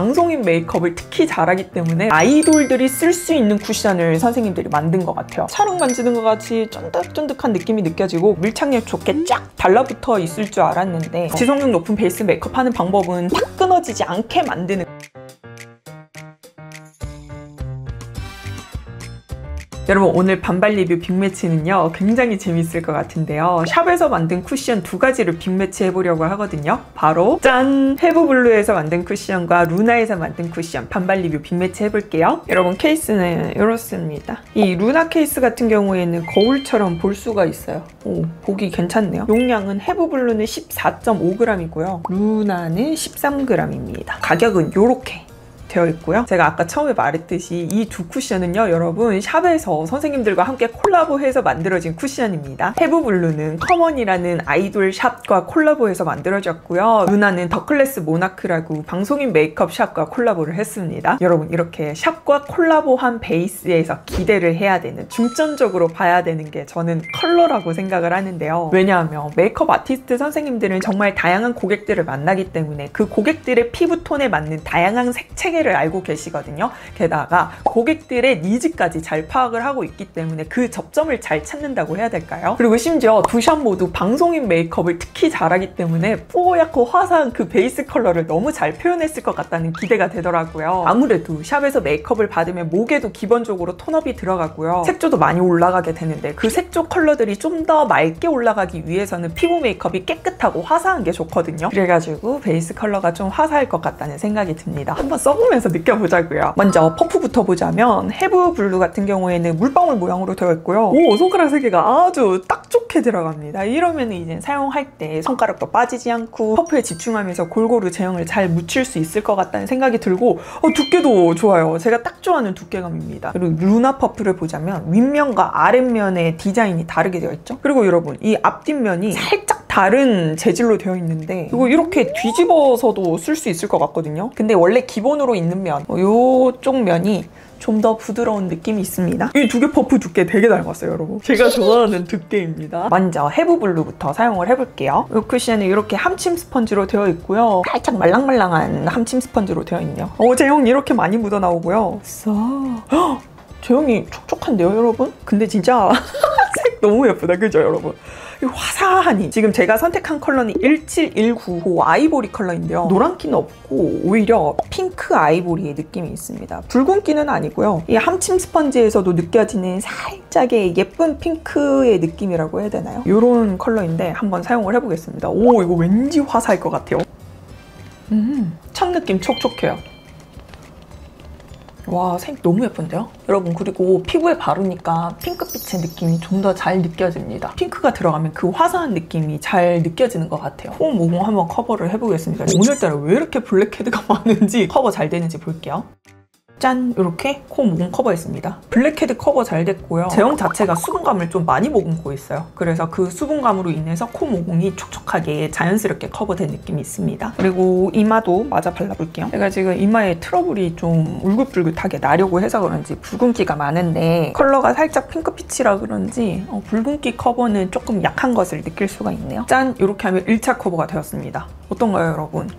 방송인 메이크업을 특히 잘하기 때문에 아이돌들이 쓸 수 있는 쿠션을 선생님들이 만든 것 같아요. 촬영 만지는 것 같이 쫀득쫀득한 느낌이 느껴지고 밀착력 좋게 쫙 달라붙어 있을 줄 알았는데 지속력 높은 베이스 메이크업 하는 방법은 탁 끊어지지 않게 만드는 여러분 오늘 반발 리뷰 빅매치는요 굉장히 재밌을 것 같은데요. 샵에서 만든 쿠션 두 가지를 빅매치 해보려고 하거든요. 바로 짠! 헤브블루에서 만든 쿠션과 루나에서 만든 쿠션 반발 리뷰 빅매치 해볼게요. 여러분 케이스는 이렇습니다. 이 루나 케이스 같은 경우에는 거울처럼 볼 수가 있어요. 오, 보기 괜찮네요. 용량은 헤브블루는 14.5g이고요. 루나는 13g입니다. 가격은 요렇게 되어 있고요. 제가 아까 처음에 말했듯이 이 두 쿠션은요 여러분 샵에서 선생님들과 함께 콜라보해서 만들어진 쿠션입니다. 헤브블루는 커먼이라는 아이돌 샵과 콜라보해서 만들어졌고요. 루나는 더클래스 모나크라고 방송인 메이크업 샵과 콜라보를 했습니다. 여러분 이렇게 샵과 콜라보한 베이스에서 기대를 해야 되는, 중점적으로 봐야 되는 게 저는 컬러라고 생각을 하는데요. 왜냐하면 메이크업 아티스트 선생님들은 정말 다양한 고객들을 만나기 때문에 그 고객들의 피부톤에 맞는 다양한 색채 를 알고 계시거든요. 게다가 고객들의 니즈까지 잘 파악을 하고 있기 때문에 그 접점을 잘 찾는다고 해야 될까요? 그리고 심지어 두 샵 모두 방송인 메이크업을 특히 잘하기 때문에 뽀얗고 화사한 그 베이스 컬러를 너무 잘 표현했을 것 같다는 기대가 되더라고요. 아무래도 샵에서 메이크업을 받으면 목에도 기본적으로 톤업이 들어가고요. 색조도 많이 올라가게 되는데 그 색조 컬러들이 좀 더 맑게 올라가기 위해서는 피부 메이크업이 깨끗하고 화사한 게 좋거든요. 그래가지고 베이스 컬러가 좀 화사할 것 같다는 생각이 듭니다. 한번 써보면 면서 느껴보자고요. 먼저 퍼프부터 보자면 헤브블루 같은 경우에는 물방울 모양으로 되어 있고요. 오, 손가락 3개가 아주 딱 좋게 들어갑니다. 이러면 이제 사용할 때 손가락도 빠지지 않고 퍼프에 집중하면서 골고루 제형을 잘 묻힐 수 있을 것 같다는 생각이 들고 두께도 좋아요. 제가 딱 좋아하는 두께감입니다. 그리고 루나 퍼프를 보자면 윗면과 아랫면의 디자인이 다르게 되어 있죠. 그리고 여러분 이 앞뒷면이 살짝 다른 재질로 되어 있는데 이거 이렇게 뒤집어서도 쓸 수 있을 것 같거든요. 근데 원래 기본으로 있는 면, 이쪽 면이 좀 더 부드러운 느낌이 있습니다. 이 두 개 퍼프 두께 되게 닮았어요, 여러분. 제가 좋아하는 두께입니다. 먼저 헤브블루부터 사용을 해볼게요. 이 쿠션은 이렇게 함침 스펀지로 되어 있고요. 살짝 말랑말랑한 함침 스펀지로 되어 있네요. 제형이 이렇게 많이 묻어나오고요. 제형이 촉촉한데요, 여러분? 근데 진짜 색 너무 예쁘다, 그죠, 여러분? 화사하니 지금 제가 선택한 컬러는 17195 아이보리 컬러인데요. 노란기는 없고 오히려 핑크 아이보리의 느낌이 있습니다. 붉은기는 아니고요. 이 함침 스펀지에서도 느껴지는 살짝의 예쁜 핑크의 느낌이라고 해야 되나요? 이런 컬러인데 한번 사용을 해보겠습니다. 오, 이거 왠지 화사할 것 같아요. 첫 느낌 촉촉해요. 와, 색 너무 예쁜데요? 여러분 그리고 피부에 바르니까 핑크빛의 느낌이 좀 더 잘 느껴집니다. 핑크가 들어가면 그 화사한 느낌이 잘 느껴지는 것 같아요. 코, 모공 한번 커버를 해보겠습니다. 오늘따라 왜 이렇게 블랙헤드가 많은지 커버 잘 되는지 볼게요. 짠! 이렇게 코 모공 커버했습니다. 블랙헤드 커버 잘 됐고요. 제형 자체가 수분감을 좀 많이 머금고 있어요. 그래서 그 수분감으로 인해서 코 모공이 촉촉하게 자연스럽게 커버된 느낌이 있습니다. 그리고 이마도 마저 발라볼게요. 제가 지금 이마에 트러블이 좀 울긋불긋하게 나려고 해서 그런지 붉은기가 많은데 컬러가 살짝 핑크빛이라 그런지 붉은기 커버는 조금 약한 것을 느낄 수가 있네요. 짠! 이렇게 하면 1차 커버가 되었습니다. 어떤가요, 여러분?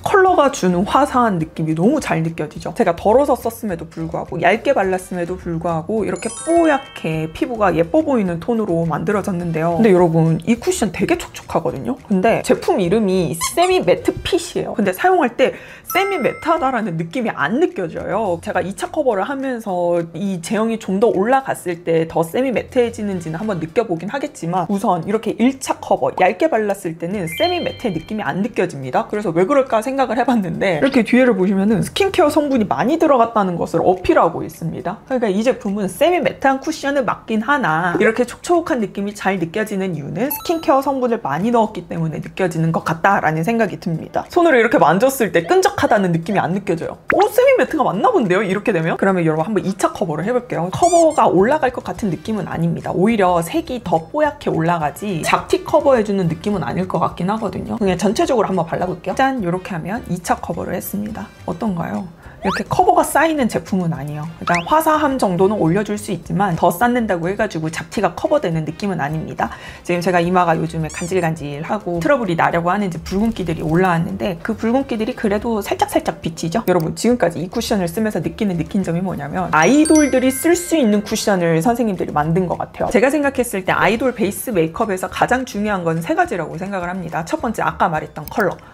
컬러가 주는 화사한 느낌이 너무 잘 느껴지죠. 제가 덜어서 썼음에도 불구하고 얇게 발랐음에도 불구하고 이렇게 뽀얗게 피부가 예뻐 보이는 톤으로 만들어졌는데요. 근데 여러분 이 쿠션 되게 촉촉하거든요. 근데 제품 이름이 세미 매트 핏이에요. 근데 사용할 때 세미 매트하다라는 느낌이 안 느껴져요. 제가 2차 커버를 하면서 이 제형이 좀 더 올라갔을 때 더 세미 매트해지는지는 한번 느껴보긴 하겠지만 우선 이렇게 1차 커버 얇게 발랐을 때는 세미 매트의 느낌이 안 느껴집니다. 그래서 왜 그럴까 생각을 해봤는데 이렇게 뒤에를 보시면은 스킨케어 성분이 많이 들어갔다는 것을 어필하고 있습니다. 그러니까 이 제품은 세미 매트한 쿠션을 맞긴 하나 이렇게 촉촉한 느낌이 잘 느껴지는 이유는 스킨케어 성분을 많이 넣었기 때문에 느껴지는 것 같다라는 생각이 듭니다. 손으로 이렇게 만졌을 때 끈적하다는 느낌이 안 느껴져요. 세미 매트가 맞나 본데요? 이렇게 되면? 그러면 여러분 한번 2차 커버를 해볼게요. 커버가 올라갈 것 같은 느낌은 아닙니다. 오히려 색이 더 뽀얗게 올라가지 잡티 커버해주는 느낌은 아닐 것 같긴 하거든요. 그냥 전체적으로 한번 발라볼게요. 짠! 이렇게 하면 2차 커버를 했습니다. 어떤가요? 이렇게 커버가 쌓이는 제품은 아니에요. 그러니까 화사함 정도는 올려줄 수 있지만 더 쌓는다고 해가지고 잡티가 커버되는 느낌은 아닙니다. 지금 제가 이마가 요즘에 간질간질하고 트러블이 나려고 하는지 붉은기들이 올라왔는데 그 붉은기들이 그래도 살짝살짝 비치죠? 여러분 지금까지 이 쿠션을 쓰면서 느낀 점이 뭐냐면 아이돌들이 쓸 수 있는 쿠션을 선생님들이 만든 것 같아요. 제가 생각했을 때 아이돌 베이스 메이크업에서 가장 중요한 건 세 가지라고 생각을 합니다. 첫 번째 아까 말했던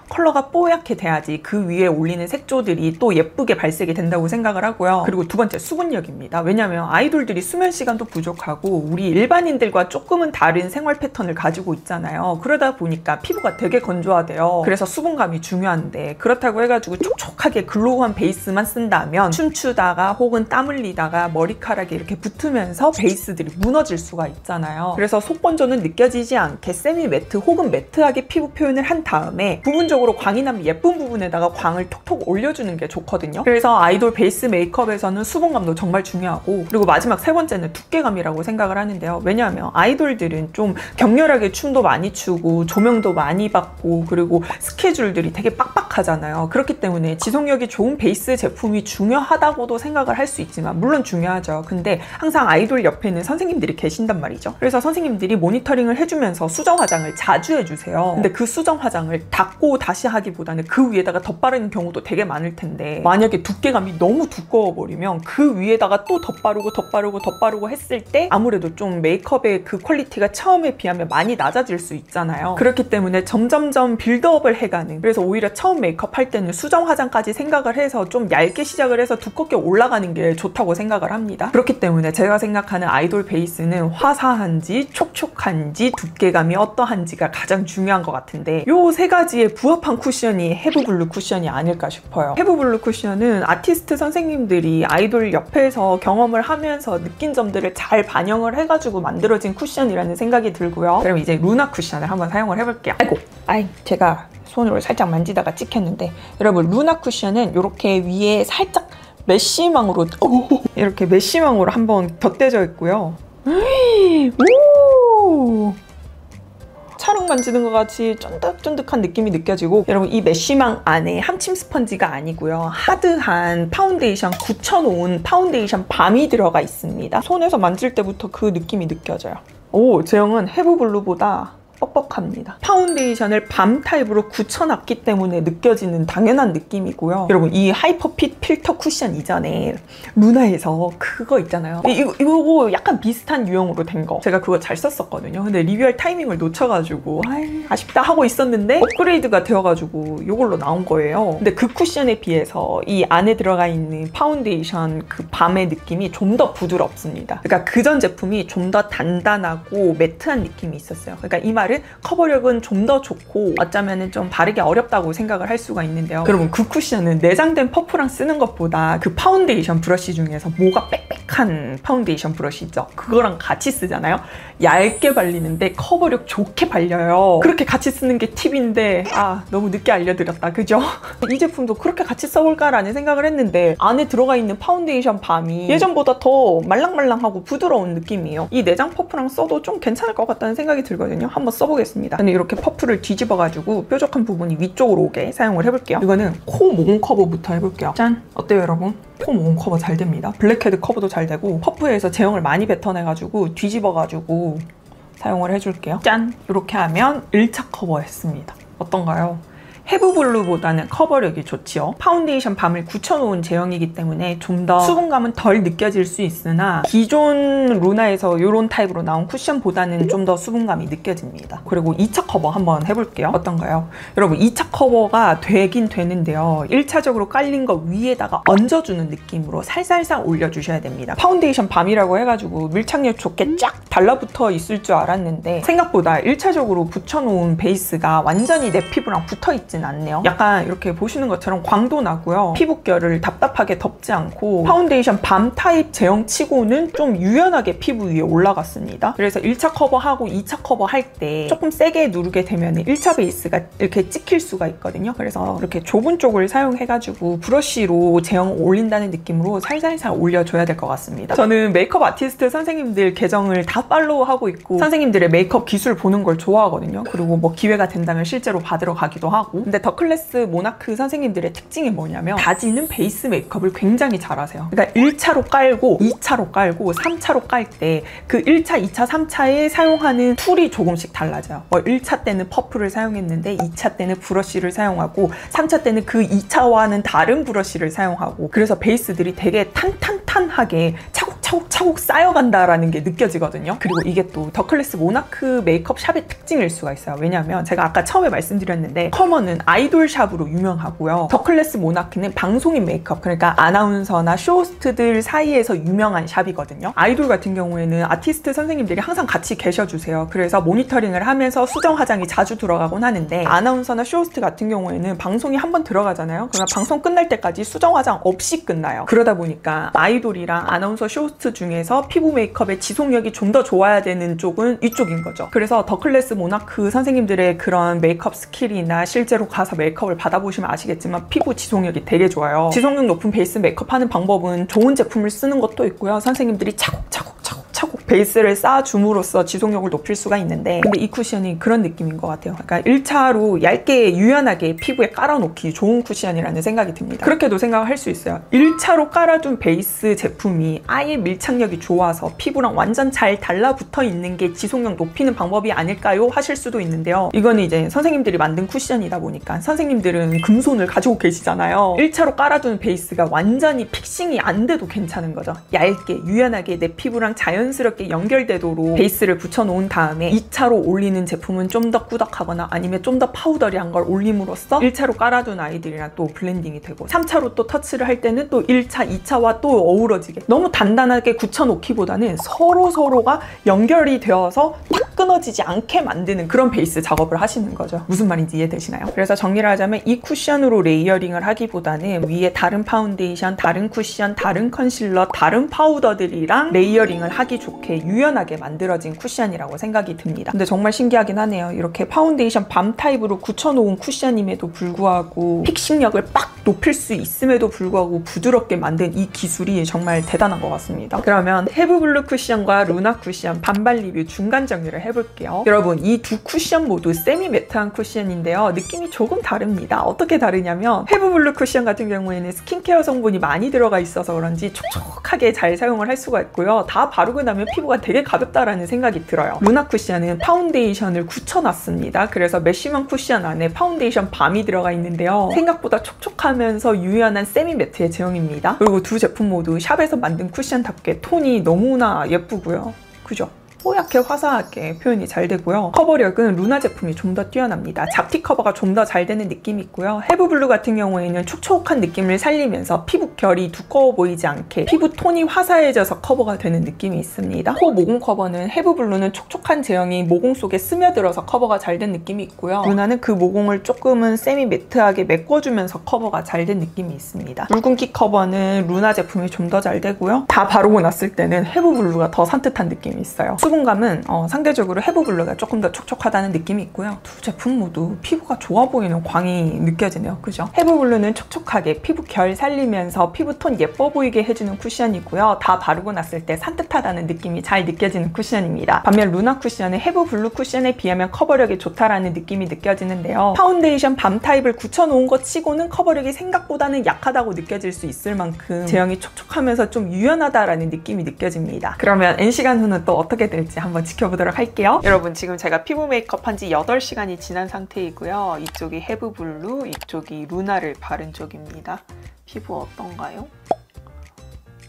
컬러가 뽀얗게 돼야지 그 위에 올리는 색조들이 또 예쁘게 발색이 된다고 생각을 하고요. 그리고 두 번째 수분력입니다. 왜냐면 아이돌들이 수면 시간도 부족하고 우리 일반인들과 조금은 다른 생활 패턴을 가지고 있잖아요. 그러다 보니까 피부가 되게 건조하대요. 그래서 수분감이 중요한데 그렇다고 해가지고 촉촉하게 글로우한 베이스만 쓴다면 춤추다가 혹은 땀 흘리다가 머리카락이 이렇게 붙으면서 베이스들이 무너질 수가 있잖아요. 그래서 속건조는 느껴지지 않게 세미 매트 혹은 매트하게 피부 표현을 한 다음에 부분적으로 광이 나면 예쁜 부분에다가 광을 톡톡 올려주는 게 좋거든요. 그래서 아이돌 베이스 메이크업에서는 수분감도 정말 중요하고 그리고 마지막 세 번째는 두께감이라고 생각을 하는데요. 왜냐하면 아이돌들은 좀 격렬하게 춤도 많이 추고 조명도 많이 받고 그리고 스케줄들이 되게 빡빡하잖아요. 그렇기 때문에 지속력이 좋은 베이스 제품이 중요하다고도 생각을 할 수 있지만 물론 중요하죠. 근데 항상 아이돌 옆에는 선생님들이 계신단 말이죠. 그래서 선생님들이 모니터링을 해주면서 수정 화장을 자주 해주세요. 근데 그 수정 화장을 닦고 다시 하기보다는 그 위에다가 덧바르는 경우도 되게 많을 텐데 만약에 두께감이 너무 두꺼워버리면 그 위에다가 또 덧바르고 했을 때 아무래도 좀 메이크업의 그 퀄리티가 처음에 비하면 많이 낮아질 수 있잖아요. 그렇기 때문에 점점점 빌드업을 해가는, 그래서 오히려 처음 메이크업 할 때는 수정 화장까지 생각을 해서 좀 얇게 시작을 해서 두껍게 올라가는 게 좋다고 생각을 합니다. 그렇기 때문에 제가 생각하는 아이돌 베이스는 화사한지 촉촉한지 두께감이 어떠한지가 가장 중요한 것 같은데 요 세 가지에 부합한 쿠션이 헤브블루 쿠션이 아닐까 싶어요. 헤브블루 쿠션은 아티스트 선생님들이 아이돌 옆에서 경험을 하면서 느낀 점들을 잘 반영을 해가지고 만들어진 쿠션이라는 생각이 들고요. 그럼 이제 루나 쿠션을 한번 사용을 해볼게요. 제가 손으로 살짝 만지다가 찍혔는데 여러분 루나 쿠션은 이렇게 위에 살짝 메쉬망으로 이렇게 메쉬망으로 한번 덧대져 있고요. 오! 찰흙 만지는 것 같이 쫀득쫀득한 느낌이 느껴지고 여러분 이 메쉬망 안에 함침 스펀지가 아니고요. 하드한 파운데이션 9,000온 파운데이션 밤이 들어가 있습니다. 손에서 만질 때부터 그 느낌이 느껴져요. 오, 제형은 헤브블루보다 뻑뻑합니다. 파운데이션을 밤 타입으로 굳혀놨기 때문에 느껴지는 당연한 느낌이고요. 여러분 이 하이퍼핏 필터 쿠션 이전에 루나에서 그거 있잖아요. 이거 약간 비슷한 유형으로 된 거. 제가 그거 잘 썼었거든요. 근데 리뷰할 타이밍을 놓쳐가지고 아쉽다 하고 있었는데 업그레이드가 되어가지고 이걸로 나온 거예요. 근데 그 쿠션에 비해서 이 안에 들어가 있는 파운데이션 그 밤의 느낌이 좀 더 부드럽습니다. 그러니까 그전 제품이 좀 더 단단하고 매트한 느낌이 있었어요. 그러니까 이 말은 커버력은 좀 더 좋고 어쩌면 좀 바르기 어렵다고 생각을 할 수가 있는데요. 여러분 그 쿠션은 내장된 퍼프랑 쓰는 것보다 그 파운데이션 브러쉬 중에서 뭐가 빽빽한 파운데이션 브러쉬 있죠? 그거랑 같이 쓰잖아요. 얇게 발리는데 커버력 좋게 발려요. 그렇게 같이 쓰는 게 팁인데 너무 늦게 알려드렸다. 그죠? 이 제품도 그렇게 같이 써볼까라는 생각을 했는데 안에 들어가 있는 파운데이션 밤이 예전보다 더 말랑말랑하고 부드러운 느낌이에요. 이 내장 퍼프랑 써도 좀 괜찮을 것 같다는 생각이 들거든요. 한번 써보겠습니다. 근데 이렇게 퍼프를 뒤집어가지고 뾰족한 부분이 위쪽으로 오게 사용을 해볼게요. 이거는 코 모공 커버부터 해볼게요. 짠! 어때요 여러분? 코 모공 커버 잘 됩니다. 블랙헤드 커버도 잘 되고 퍼프에서 제형을 많이 뱉어내가지고 뒤집어가지고 사용을 해줄게요. 짠! 이렇게 하면 1차 커버 했습니다. 어떤가요? 헤브블루보다는 커버력이 좋지요. 파운데이션 밤을 굳혀놓은 제형이기 때문에 좀 더 수분감은 덜 느껴질 수 있으나 기존 루나에서 이런 타입으로 나온 쿠션보다는 좀 더 수분감이 느껴집니다. 그리고 2차 커버 한번 해볼게요. 어떤가요? 여러분 2차 커버가 되긴 되는데요. 1차적으로 깔린 거 위에다가 얹어주는 느낌으로 살살살 올려주셔야 됩니다. 파운데이션 밤이라고 해가지고 밀착력 좋게 쫙 달라붙어 있을 줄 알았는데 생각보다 1차적으로 붙여놓은 베이스가 완전히 내 피부랑 붙어있진 않네요. 약간 이렇게 보시는 것처럼 광도 나고요. 피부결을 답답하게 덮지 않고 파운데이션 밤 타입 제형치고는 좀 유연하게 피부 위에 올라갔습니다. 그래서 1차 커버하고 2차 커버 할 때 조금 세게 누르게 되면 1차 베이스가 이렇게 찍힐 수가 있거든요. 그래서 이렇게 좁은 쪽을 사용해가지고 브러쉬로 제형을 올린다는 느낌으로 살살살 올려줘야 될 것 같습니다. 저는 메이크업 아티스트 선생님들 계정을 다 팔로우하고 있고 선생님들의 메이크업 기술 보는 걸 좋아하거든요. 그리고 뭐 기회가 된다면 실제로 받으러 가기도 하고 근데 더 클래스 모나크 선생님들의 특징이 뭐냐면 다지는 베이스 메이크업을 굉장히 잘하세요. 그러니까 1차로 깔고 2차로 깔고 3차로 깔 때 그 1차, 2차, 3차에 사용하는 툴이 조금씩 달라져요. 1차 때는 퍼프를 사용했는데 2차 때는 브러쉬를 사용하고 3차 때는 그 2차와는 다른 브러쉬를 사용하고, 그래서 베이스들이 되게 탄탄탄하게 차곡차곡 쌓여간다라는 게 느껴지거든요. 그리고 이게 또 더 클래스 모나크 메이크업 샵의 특징일 수가 있어요. 왜냐하면 제가 아까 처음에 말씀드렸는데 커머는 아이돌 샵으로 유명하고요. 더 클래스 모나크는 방송인 메이크업, 그러니까 아나운서나 쇼호스트들 사이에서 유명한 샵이거든요. 아이돌 같은 경우에는 아티스트 선생님들이 항상 같이 계셔주세요. 그래서 모니터링을 하면서 수정 화장이 자주 들어가곤 하는데, 아나운서나 쇼호스트 같은 경우에는 방송이 한번 들어가잖아요. 그러면 방송 끝날 때까지 수정 화장 없이 끝나요. 그러다 보니까 아이돌이랑 아나운서 쇼호스트 중에서 피부 메이크업의 지속력이 좀 더 좋아야 되는 쪽은 이쪽인 거죠. 그래서 더 클래스 모나크 선생님들의 그런 메이크업 스킬이나 실제로 가서 메이크업을 받아보시면 아시겠지만 피부 지속력이 되게 좋아요. 지속력 높은 베이스 메이크업 하는 방법은 좋은 제품을 쓰는 것도 있고요. 선생님들이 차곡차곡 베이스를 쌓아줌으로써 지속력을 높일 수가 있는데, 근데 이 쿠션이 그런 느낌인 것 같아요. 그러니까 1차로 얇게 유연하게 피부에 깔아놓기 좋은 쿠션이라는 생각이 듭니다. 그렇게도 생각할 수 있어요. 1차로 깔아둔 베이스 제품이 아예 밀착력이 좋아서 피부랑 완전 잘 달라붙어 있는 게 지속력 높이는 방법이 아닐까요? 하실 수도 있는데요. 이거는 이제 선생님들이 만든 쿠션이다 보니까 선생님들은 금손을 가지고 계시잖아요. 1차로 깔아둔 베이스가 완전히 픽싱이 안 돼도 괜찮은 거죠. 얇게 유연하게 내 피부랑 자연스럽게 연결되도록 베이스를 붙여놓은 다음에 2차로 올리는 제품은 좀 더 꾸덕하거나 아니면 좀 더 파우더리한 걸 올림으로써 1차로 깔아둔 아이들이랑 또 블렌딩이 되고, 3차로 또 터치를 할 때는 또 1차, 2차와 또 어우러지게 너무 단단하게 굳혀놓기보다는 서로가 연결이 되어서 딱 끊어지지 않게 만드는 그런 베이스 작업을 하시는 거죠. 무슨 말인지 이해되시나요? 그래서 정리를 하자면 이 쿠션으로 레이어링을 하기보다는 위에 다른 파운데이션, 다른 쿠션, 다른 컨실러, 다른 파우더들이랑 레이어링을 하기 좋게 유연하게 만들어진 쿠션이라고 생각이 듭니다. 근데 정말 신기하긴 하네요. 이렇게 파운데이션 밤 타입으로 굳혀놓은 쿠션임에도 불구하고 픽싱력을 빡 높일 수 있음에도 불구하고 부드럽게 만든 이 기술이 정말 대단한 것 같습니다. 그러면 헤브블루 쿠션과 루나 쿠션 반발 리뷰 중간 정리를 해볼게요. 여러분, 이 두 쿠션 모두 세미 매트한 쿠션인데요. 느낌이 조금 다릅니다. 어떻게 다르냐면 헤브블루 쿠션 같은 경우에는 스킨케어 성분이 많이 들어가 있어서 그런지 촉촉하게 잘 사용을 할 수가 있고요. 다 바르고 나면 피부가 되게 가볍다라는 생각이 들어요. 루나 쿠션은 파운데이션을 굳혀놨습니다. 그래서 메쉬먼 쿠션 안에 파운데이션 밤이 들어가 있는데요. 생각보다 촉촉하면서 유연한 세미 매트의 제형입니다. 그리고 두 제품 모두 샵에서 만든 쿠션답게 톤이 너무나 예쁘고요. 그죠? 뽀얗게 화사하게 표현이 잘 되고요. 커버력은 루나 제품이 좀 더 뛰어납니다. 잡티 커버가 좀 더 잘 되는 느낌이 있고요. 헤브블루 같은 경우에는 촉촉한 느낌을 살리면서 피부 결이 두꺼워 보이지 않게 피부 톤이 화사해져서 커버가 되는 느낌이 있습니다. 코 모공 커버는 헤브블루는 촉촉한 제형이 모공 속에 스며들어서 커버가 잘 된 느낌이 있고요. 루나는 그 모공을 조금은 세미 매트하게 메꿔주면서 커버가 잘 된 느낌이 있습니다. 붉은기 커버는 루나 제품이 좀 더 잘 되고요. 다 바르고 났을 때는 헤브블루가 더 산뜻한 느낌이 있어요. 수분감은 상대적으로 헤브블루가 조금 더 촉촉하다는 느낌이 있고요. 두 제품 모두 피부가 좋아 보이는 광이 느껴지네요. 그죠? 헤브블루는 촉촉하게 피부 결 살리면서 피부톤 예뻐 보이게 해주는 쿠션이고요. 다 바르고 났을 때 산뜻하다는 느낌이 잘 느껴지는 쿠션입니다. 반면 루나 쿠션은 헤브블루 쿠션에 비하면 커버력이 좋다라는 느낌이 느껴지는데요. 파운데이션 밤 타입을 굳혀놓은 것 치고는 커버력이 생각보다는 약하다고 느껴질 수 있을 만큼 제형이 촉촉하면서 좀 유연하다라는 느낌이 느껴집니다. 그러면 N시간 후는 또 어떻게 될지 한번 지켜보도록 할게요. 여러분, 지금 제가 피부 메이크업 한 지 8시간이 지난 상태이고요. 이쪽이 헤브블루, 이쪽이 루나를 바른 쪽입니다. 피부 어떤가요?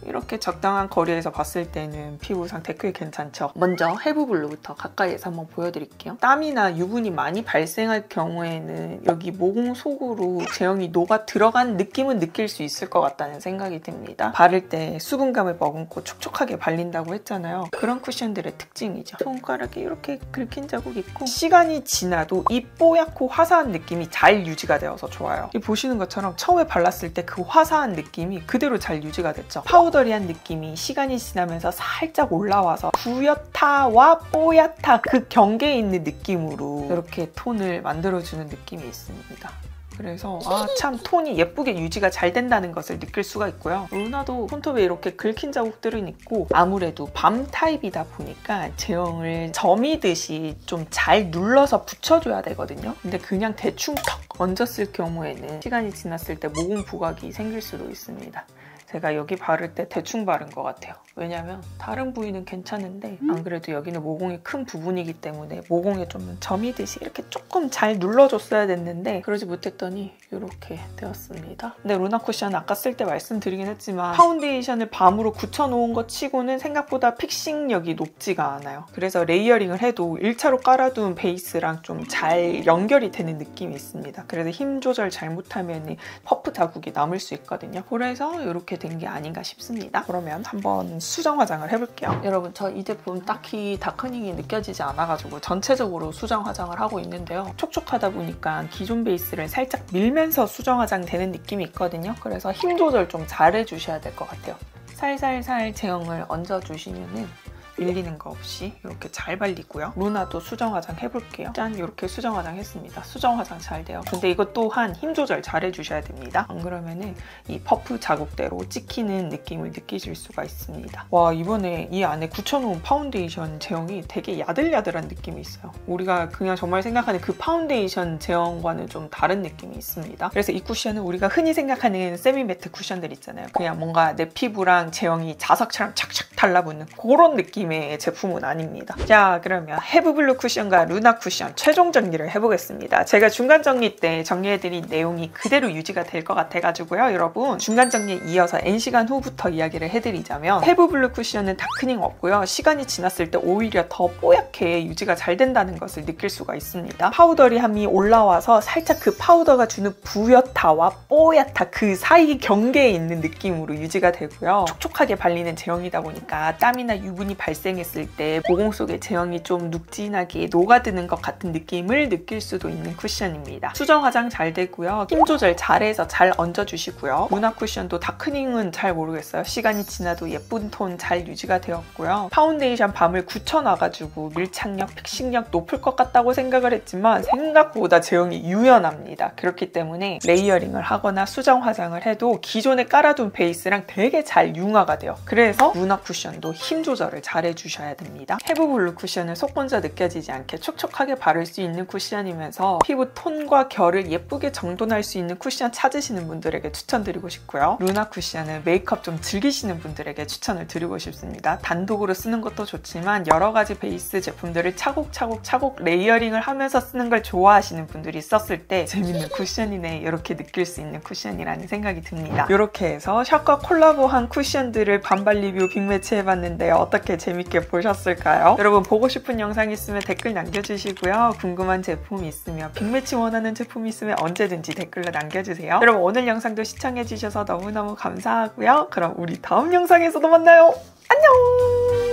이렇게 적당한 거리에서 봤을 때는 피부 상태 꽤 괜찮죠? 먼저 헤브블루부터 가까이에서 한번 보여드릴게요. 땀이나 유분이 많이 발생할 경우에는 여기 모공 속으로 제형이 녹아 들어간 느낌은 느낄 수 있을 것 같다는 생각이 듭니다. 바를 때 수분감을 머금고 촉촉하게 발린다고 했잖아요. 그런 쿠션들의 특징이죠. 손가락에 이렇게 긁힌 자국 있고 시간이 지나도 이 뽀얗고 화사한 느낌이 잘 유지가 되어서 좋아요. 이 보시는 것처럼 처음에 발랐을 때 그 화사한 느낌이 그대로 잘 유지가 됐죠. 파우더리한 느낌이 시간이 지나면서 살짝 올라와서 부옇다와 뽀얗다 그 경계에 있는 느낌으로 이렇게 톤을 만들어주는 느낌이 있습니다. 그래서 참 톤이 예쁘게 유지가 잘 된다는 것을 느낄 수가 있고요. 루나도 손톱에 이렇게 긁힌 자국들은 있고 아무래도 밤 타입이다 보니까 제형을 점이듯이 좀 잘 눌러서 붙여줘야 되거든요. 근데 그냥 대충 턱 얹었을 경우에는 시간이 지났을 때 모공 부각이 생길 수도 있습니다. 제가 여기 바를 때 대충 바른 것 같아요. 왜냐면 다른 부위는 괜찮은데 안 그래도 여기는 모공이 큰 부분이기 때문에 모공에 좀 점이듯이 이렇게 조금 잘 눌러줬어야 됐는데 그러지 못했더니 이렇게 되었습니다. 근데 루나 쿠션 아까 쓸 때 말씀드리긴 했지만 파운데이션을 밤으로 굳혀놓은 것 치고는 생각보다 픽싱력이 높지가 않아요. 그래서 레이어링을 해도 1차로 깔아둔 베이스랑 좀 잘 연결이 되는 느낌이 있습니다. 그래서 힘 조절 잘못하면 퍼프 자국이 남을 수 있거든요. 그래서 이렇게 된 게 아닌가 싶습니다. 그러면 한번 수정 화장을 해볼게요. 여러분 저 이 제품 딱히 다크닝이 느껴지지 않아가지고 전체적으로 수정 화장을 하고 있는데요. 촉촉하다 보니까 기존 베이스를 살짝 밀면서 수정 화장 되는 느낌이 있거든요. 그래서 힘 조절 좀 잘 해주셔야 될 것 같아요. 살살살 제형을 얹어주시면은 밀리는 거 없이 이렇게 잘 발리고요. 루나도 수정 화장 해볼게요. 짠! 이렇게 수정 화장 했습니다. 수정 화장 잘 돼요. 근데 이것 또한 힘 조절 잘 해주셔야 됩니다. 안 그러면은 이 퍼프 자국대로 찍히는 느낌을 느끼실 수가 있습니다. 와, 이번에 이 안에 굳혀놓은 파운데이션 제형이 되게 야들야들한 느낌이 있어요. 우리가 그냥 정말 생각하는 그 파운데이션 제형과는 좀 다른 느낌이 있습니다. 그래서 이 쿠션은 우리가 흔히 생각하는 세미매트 쿠션들 있잖아요. 그냥 뭔가 내 피부랑 제형이 자석처럼 착착 달라붙는 그런 느낌의 제품은 아닙니다. 자, 그러면 헤브블루 쿠션과 루나 쿠션 최종 정리를 해보겠습니다. 제가 중간 정리 때 정리해드린 내용이 그대로 유지가 될 것 같아가지고요. 여러분 중간 정리에 이어서 N시간 후부터 이야기를 해드리자면 헤브블루 쿠션은 다크닝 없고요. 시간이 지났을 때 오히려 더 뽀얗게 유지가 잘 된다는 것을 느낄 수가 있습니다. 파우더리함이 올라와서 살짝 그 파우더가 주는 부옇다와 뽀얗다 그 사이 경계에 있는 느낌으로 유지가 되고요. 촉촉하게 발리는 제형이다 보니까 땀이나 유분이 발생했을 때 모공 속에 제형이 좀 눅진하게 녹아드는 것 같은 느낌을 느낄 수도 있는 쿠션입니다. 수정 화장 잘 되고요. 힘 조절 잘해서 잘 얹어주시고요. 루나 쿠션도 다크닝은 잘 모르겠어요. 시간이 지나도 예쁜 톤 잘 유지가 되었고요. 파운데이션 밤을 굳혀놔가지고 밀착력, 픽싱력 높을 것 같다고 생각을 했지만 생각보다 제형이 유연합니다. 그렇기 때문에 레이어링을 하거나 수정 화장을 해도 기존에 깔아둔 베이스랑 되게 잘 융화가 돼요. 그래서 루나 쿠션도 힘 조절을 잘 해주셔야 됩니다. 헤브블루 쿠션은 속 먼저 느껴지지 않게 촉촉하게 바를 수 있는 쿠션이면서 피부 톤과 결을 예쁘게 정돈할 수 있는 쿠션 찾으시는 분들에게 추천드리고 싶고요. 루나 쿠션은 메이크업 좀 즐기시는 분들에게 추천을 드리고 싶습니다. 단독으로 쓰는 것도 좋지만 여러 가지 베이스 제품들을 차곡차곡 레이어링을 하면서 쓰는 걸 좋아하시는 분들이 썼을 때 재밌는 쿠션이네 이렇게 느낄 수 있는 쿠션이라는 생각이 듭니다. 이렇게 해서 샵과 콜라보한 쿠션들을 반발 리뷰 빅매치 해봤는데요. 어떻게 재밌게 보셨을까요? 여러분 보고 싶은 영상 있으면 댓글 남겨주시고요. 궁금한 제품 있으면 빅매치 원하는 제품 있으면 언제든지 댓글로 남겨주세요. 여러분 오늘 영상도 시청해주셔서 너무너무 감사하고요. 그럼 우리 다음 영상에서도 만나요. 안녕!